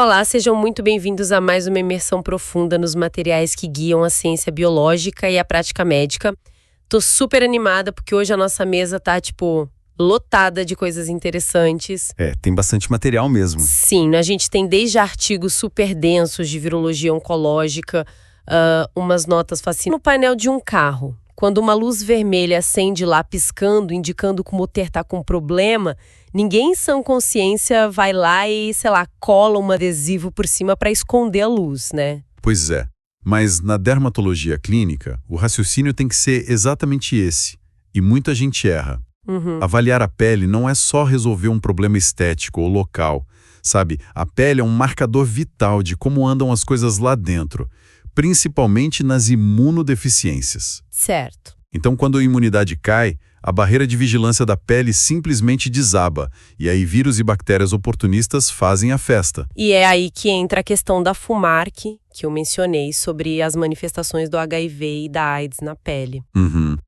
Olá, sejam muito bem-vindos a mais uma imersão profunda nos materiais que guiam a ciência biológica e a prática médica. Tô super animada porque hoje a nossa mesa tá, lotada de coisas interessantes. Tem bastante material mesmo. Sim, a gente tem desde artigos super densos de virologia oncológica, umas notas fascinantes. No painel de um carro, quando uma luz vermelha acende lá piscando, indicando que o motor tá com problema, ninguém em sã consciência vai lá e, cola um adesivo por cima para esconder a luz, né? Pois é, mas na dermatologia clínica, o raciocínio tem que ser exatamente esse. E muita gente erra. Avaliar a pele não é só resolver um problema estético ou local. Sabe, a pele é um marcador vital de como andam as coisas lá dentro, principalmente nas imunodeficiências. Certo. Então, quando a imunidade cai, a barreira de vigilância da pele simplesmente desaba, e aí vírus e bactérias oportunistas fazem a festa. E é aí que entra a questão da FUMARC, que eu mencionei, sobre as manifestações do HIV e da AIDS na pele.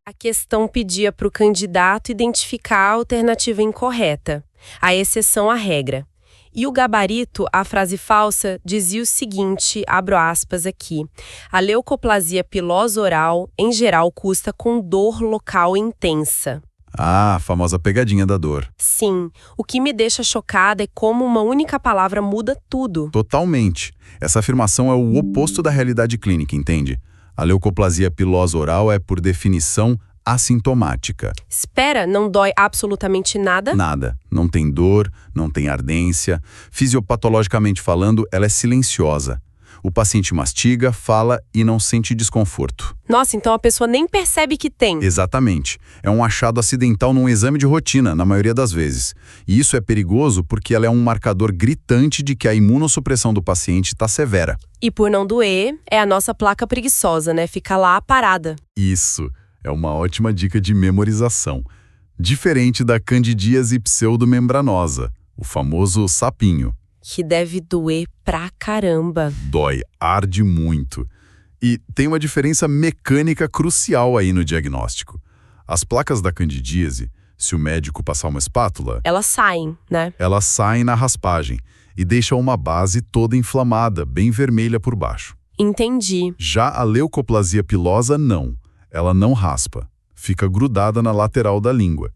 A questão pedia para o candidato identificar a alternativa incorreta, a exceção à regra. E o gabarito, a frase falsa, dizia o seguinte, abro aspas aqui: a leucoplasia pilosa oral, em geral, custa com dor local intensa. Ah, a famosa pegadinha da dor. Sim, o que me deixa chocada é como uma única palavra muda tudo. Totalmente. Essa afirmação é o oposto da realidade clínica, entende? A leucoplasia pilosa oral é, por definição, assintomática. Espera, não dói absolutamente nada? Nada. Não tem dor, não tem ardência. Fisiopatologicamente falando, ela é silenciosa. O paciente mastiga, fala e não sente desconforto. Nossa, então a pessoa nem percebe que tem. Exatamente. É um achado acidental num exame de rotina, na maioria das vezes. E isso é perigoso porque ela é um marcador gritante de que a imunossupressão do paciente está severa. E por não doer, é a nossa placa preguiçosa, né? Fica lá parada. Isso. É uma ótima dica de memorização. Diferente da candidíase pseudomembranosa, o famoso sapinho. Que deve doer pra caramba. Dói, arde muito. E tem uma diferença mecânica crucial aí no diagnóstico. As placas da candidíase, se o médico passar uma espátula, elas saem, né? Elas saem na raspagem e deixam uma base toda inflamada, bem vermelha por baixo. Entendi. Já a leucoplasia pilosa, não. Ela não raspa, fica grudada na lateral da língua.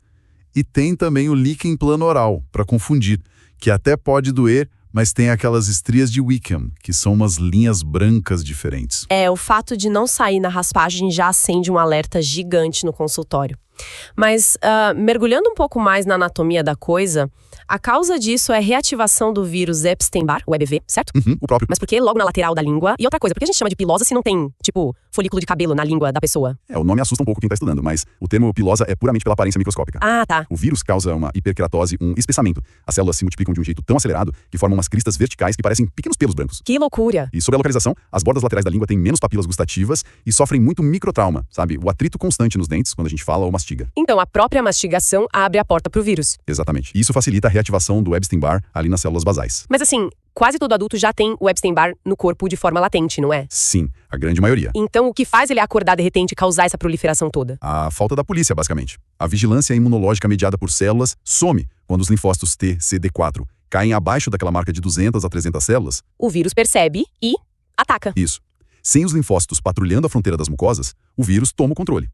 E tem também o líquen plano oral, para confundir, que até pode doer, mas tem aquelas estrias de Wickham, que são umas linhas brancas diferentes. O fato de não sair na raspagem já acende um alerta gigante no consultório. Mas, mergulhando um pouco mais na anatomia da coisa, a causa disso é reativação do vírus Epstein-Barr, o EBV, certo? O próprio. Mas por que logo na lateral da língua? E outra coisa, por que a gente chama de pilosa se não tem, folículo de cabelo na língua da pessoa? O nome assusta um pouco quem está estudando, mas o termo pilosa é puramente pela aparência microscópica. Ah, tá. O vírus causa uma hiperqueratose, um espessamento. As células se multiplicam de um jeito tão acelerado que formam umas cristas verticais que parecem pequenos pelos brancos. Que loucura! E sob a localização, as bordas laterais da língua têm menos papilas gustativas e sofrem muito microtrauma, sabe? O atrito constante nos dentes quando a gente fala ou mastiga. Então, a própria mastigação abre a porta pro vírus. Exatamente. E isso facilita a reativação do Epstein-Barr ali nas células basais. Mas assim, quase todo adulto já tem o Epstein-Barr no corpo de forma latente, não é? Sim, a grande maioria. Então, o que faz ele acordar de repente e causar essa proliferação toda? A falta da polícia, basicamente. A vigilância imunológica mediada por células some quando os linfócitos T, CD4 caem abaixo daquela marca de 200 a 300 células. O vírus percebe e ataca. Isso. Sem os linfócitos patrulhando a fronteira das mucosas, o vírus toma o controle.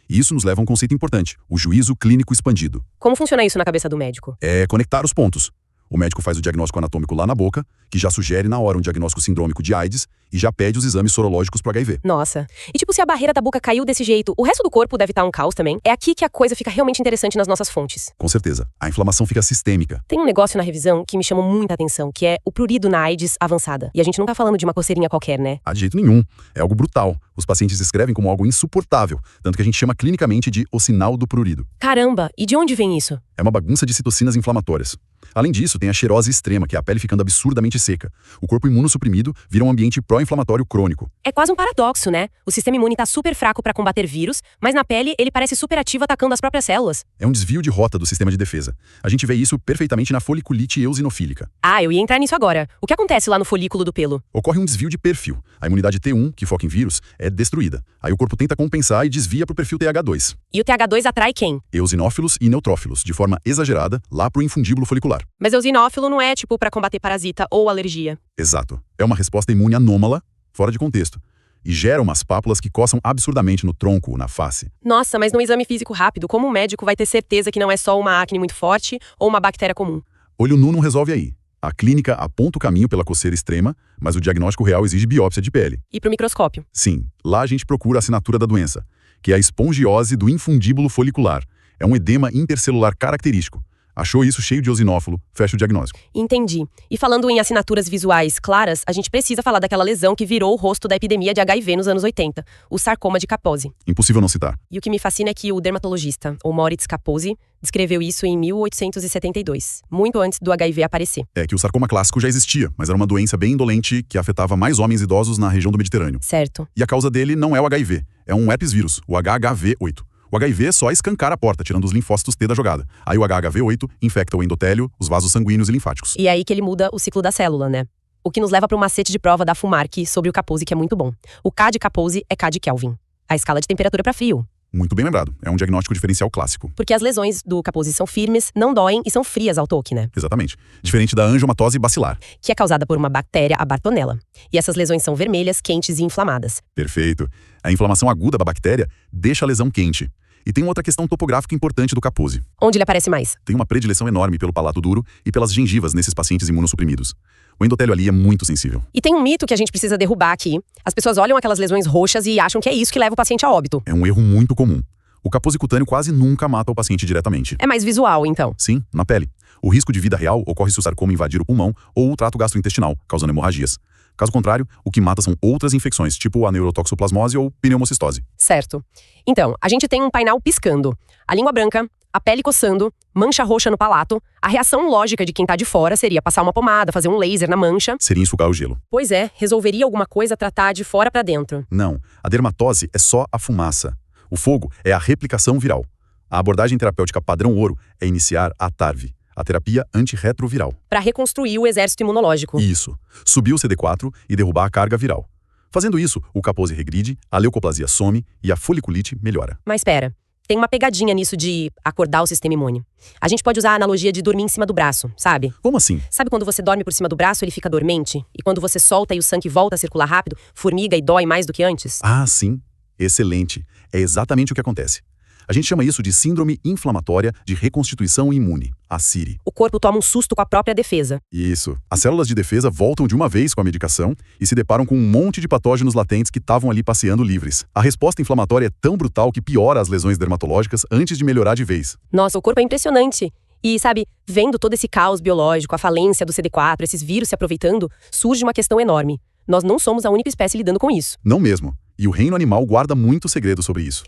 E isso nos leva a um conceito importante, o juízo clínico expandido. Como funciona isso na cabeça do médico? É conectar os pontos. O médico faz o diagnóstico anatômico lá na boca, que já sugere na hora um diagnóstico sindrômico de AIDS e já pede os exames sorológicos pro HIV. Nossa. E se a barreira da boca caiu desse jeito, o resto do corpo deve estar um caos também? É aqui que a coisa fica realmente interessante nas nossas fontes. Com certeza. A inflamação fica sistêmica. Tem um negócio na revisão que me chamou muita atenção, que é o prurido na AIDS avançada. E a gente não tá falando de uma coceirinha qualquer, né? De jeito nenhum. É algo brutal. Os pacientes descrevem como algo insuportável, tanto que a gente chama clinicamente de o sinal do prurido. Caramba, e de onde vem isso? É uma bagunça de citocinas inflamatórias. Além disso, tem a xerose extrema, que é a pele ficando absurdamente seca. O corpo imunossuprimido vira um ambiente pró-inflamatório crônico. É quase um paradoxo, né? O sistema imune tá super fraco para combater vírus, mas na pele ele parece super ativo atacando as próprias células. É um desvio de rota do sistema de defesa. A gente vê isso perfeitamente na foliculite eosinofílica. Eu ia entrar nisso agora. O que acontece lá no folículo do pelo? Ocorre um desvio de perfil. A imunidade T1, que foca em vírus, é destruída. Aí o corpo tenta compensar e desvia pro perfil TH2. E o TH2 atrai quem? Eosinófilos e neutrófilos, de forma exagerada, lá pro infundíbulo folicular. folicular. Mas eosinófilo não é tipo para combater parasita ou alergia. Exato. É uma resposta imune anômala, fora de contexto. E gera umas pápulas que coçam absurdamente no tronco ou na face. Nossa, mas no exame físico rápido, como um médico vai ter certeza que não é só uma acne muito forte ou uma bactéria comum? Olho nu não resolve aí. A clínica aponta o caminho pela coceira extrema, mas o diagnóstico real exige biópsia de pele. E pro microscópio? Sim, lá a gente procura a assinatura da doença, que é a espongiose do infundíbulo folicular. É um edema intercelular característico. Achou isso cheio de eosinófilo, fecha o diagnóstico. Entendi. E falando em assinaturas visuais claras, a gente precisa falar daquela lesão que virou o rosto da epidemia de HIV nos anos 80, o sarcoma de Kaposi. Impossível não citar. E o que me fascina é que o dermatologista, o Moritz Kaposi, descreveu isso em 1872, muito antes do HIV aparecer. É que o sarcoma clássico já existia, mas era uma doença bem indolente que afetava mais homens idosos na região do Mediterrâneo. Certo. E a causa dele não é o HIV, é um herpes vírus, o HHV8. O HIV só escancara a porta, tirando os linfócitos T da jogada. Aí o HHV8 infecta o endotélio, os vasos sanguíneos e linfáticos. E é aí que ele muda o ciclo da célula, né? O que nos leva para um macete de prova da Fumark sobre o Kaposi, que é muito bom. O K de Kaposi é K de Kelvin, a escala de temperatura para frio. Muito bem lembrado. É um diagnóstico diferencial clássico. Porque as lesões do Kaposi são firmes, não doem e são frias ao toque, né? Exatamente. Diferente da angiomatose bacilar. Que é causada por uma bactéria, a Bartonella. E essas lesões são vermelhas, quentes e inflamadas. Perfeito. A inflamação aguda da bactéria deixa a lesão quente. E tem outra questão topográfica importante do Kaposi. Onde ele aparece mais? Tem uma predileção enorme pelo palato duro e pelas gengivas nesses pacientes imunossuprimidos. O endotélio ali é muito sensível. E tem um mito que a gente precisa derrubar aqui. As pessoas olham aquelas lesões roxas e acham que é isso que leva o paciente a óbito. É um erro muito comum. O Kaposi cutâneo quase nunca mata o paciente diretamente. É mais visual, então. Sim, na pele. O risco de vida real ocorre se o sarcoma invadir o pulmão ou o trato gastrointestinal, causando hemorragias. Caso contrário, o que mata são outras infecções, tipo a neurotoxoplasmose ou pneumocistose. Certo. Então, a gente tem um painel piscando, a língua branca, a pele coçando, mancha roxa no palato. A reação lógica de quem tá de fora seria passar uma pomada, fazer um laser na mancha. Seria enxugar o gelo. Pois é, resolveria alguma coisa tratar de fora pra dentro. Não, a dermatose é só a fumaça. O fogo é a replicação viral. A abordagem terapêutica padrão ouro é iniciar a TARV, a terapia antirretroviral. Para reconstruir o exército imunológico. Isso. Subir o CD4 e derrubar a carga viral. Fazendo isso, o Kaposi regride, a leucoplasia some e a foliculite melhora. Mas espera, tem uma pegadinha nisso de acordar o sistema imune. A gente pode usar a analogia de dormir em cima do braço, sabe? Como assim? Sabe quando você dorme por cima do braço, ele fica dormente? E quando você solta e o sangue volta a circular rápido, formiga e dói mais do que antes? Ah, sim. Excelente. É exatamente o que acontece. A gente chama isso de síndrome inflamatória de reconstituição imune, a SIRI. O corpo toma um susto com a própria defesa. Isso. As células de defesa voltam de uma vez com a medicação e se deparam com um monte de patógenos latentes que estavam ali passeando livres. A resposta inflamatória é tão brutal que piora as lesões dermatológicas antes de melhorar de vez. Nossa, o corpo é impressionante. E, sabe, vendo todo esse caos biológico, a falência do CD4, esses vírus se aproveitando, surge uma questão enorme. Nós não somos a única espécie lidando com isso. Não mesmo. E o reino animal guarda muito segredo sobre isso.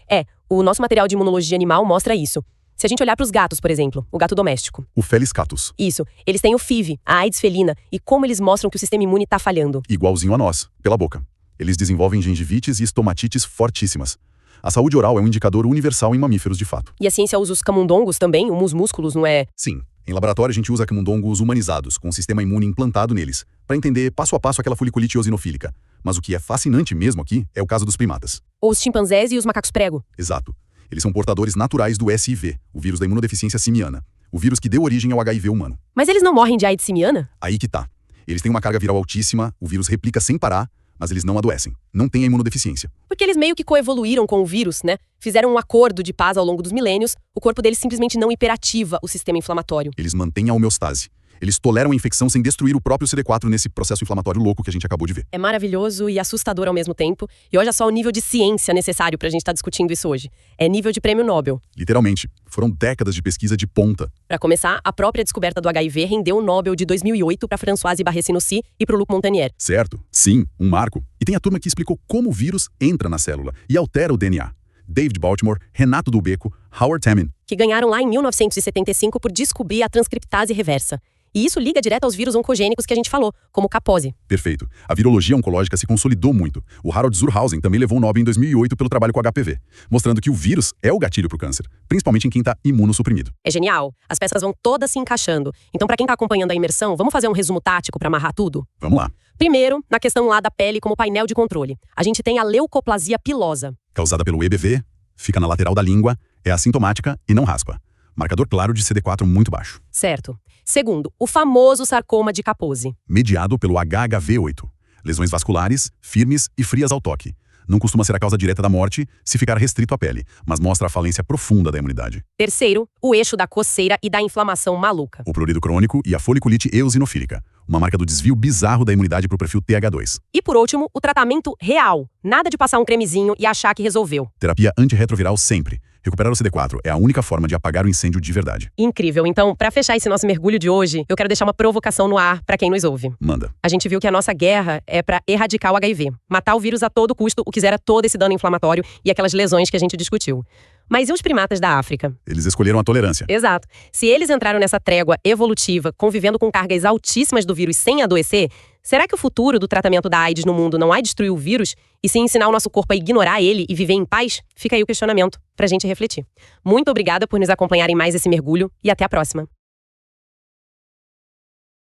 O nosso material de imunologia animal mostra isso. Se a gente olhar para os gatos, por exemplo, o gato doméstico. O Felis catus. Isso. Eles têm o FIV, a AIDS felina, e como eles mostram que o sistema imune está falhando. Igualzinho a nós, pela boca. Eles desenvolvem gengivites e estomatites fortíssimas. A saúde oral é um indicador universal em mamíferos de fato. E a ciência usa os camundongos também, os músculos, não é? Sim. Em laboratório a gente usa camundongos humanizados, com um sistema imune implantado neles, para entender passo a passo aquela foliculite eosinofílica. Mas o que é fascinante mesmo aqui é o caso dos primatas. Ou os chimpanzés e os macacos prego. Exato. Eles são portadores naturais do SIV, o vírus da imunodeficiência simiana, o vírus que deu origem ao HIV humano. Mas eles não morrem de AIDS simiana? Aí que tá. Eles têm uma carga viral altíssima, o vírus replica sem parar, mas eles não adoecem. Não têm a imunodeficiência. Porque eles meio que coevoluíram com o vírus, né? Fizeram um acordo de paz ao longo dos milênios, o corpo deles simplesmente não hiperativa o sistema inflamatório. Eles mantêm a homeostase. Eles toleram a infecção sem destruir o próprio CD4 nesse processo inflamatório louco que a gente acabou de ver. É maravilhoso e assustador ao mesmo tempo. E olha só o nível de ciência necessário pra gente estar discutindo isso hoje. É nível de prêmio Nobel. Literalmente. Foram décadas de pesquisa de ponta. Pra começar, a própria descoberta do HIV rendeu o Nobel de 2008 pra Françoise Barré-Sinoussi e pro Luc Montagnier. Certo. Sim, um marco. E tem a turma que explicou como o vírus entra na célula e altera o DNA. David Baltimore, Renato Dulbeco, Howard Tamin. Que ganharam lá em 1975 por descobrir a transcriptase reversa. E isso liga direto aos vírus oncogênicos que a gente falou, como o Kaposi. Perfeito. A virologia oncológica se consolidou muito. O Harold Zurhausen também levou um Nobel em 2008 pelo trabalho com HPV, mostrando que o vírus é o gatilho para o câncer, principalmente em quem está imunossuprimido. É genial. As peças vão todas se encaixando. Então, para quem está acompanhando a imersão, vamos fazer um resumo tático para amarrar tudo? Vamos lá. Primeiro, na questão lá da pele como painel de controle. A gente tem a leucoplasia pilosa. Causada pelo EBV, fica na lateral da língua, é assintomática e não raspa. Marcador claro de CD4 muito baixo. Certo. Segundo, o famoso sarcoma de Kaposi. Mediado pelo HHV8. Lesões vasculares, firmes e frias ao toque. Não costuma ser a causa direta da morte se ficar restrito à pele, mas mostra a falência profunda da imunidade. Terceiro, o eixo da coceira e da inflamação maluca. O prurido crônico e a foliculite eosinofílica, uma marca do desvio bizarro da imunidade para o perfil TH2. E por último, o tratamento real. Nada de passar um cremezinho e achar que resolveu. Terapia antirretroviral sempre. Recuperar o CD4 é a única forma de apagar o incêndio de verdade. Incrível. Então, para fechar esse nosso mergulho de hoje, eu quero deixar uma provocação no ar para quem nos ouve. Manda. A gente viu que a nossa guerra é para erradicar o HIV, matar o vírus a todo custo, o que zera todo esse dano inflamatório e aquelas lesões que a gente discutiu. Mas e os primatas da África? Eles escolheram a tolerância. Exato. Se eles entraram nessa trégua evolutiva, convivendo com cargas altíssimas do vírus sem adoecer, será que o futuro do tratamento da AIDS no mundo não é destruir o vírus e sim ensinar o nosso corpo a ignorar ele e viver em paz? Fica aí o questionamento pra gente refletir. Muito obrigada por nos acompanhar em mais esse mergulho e até a próxima.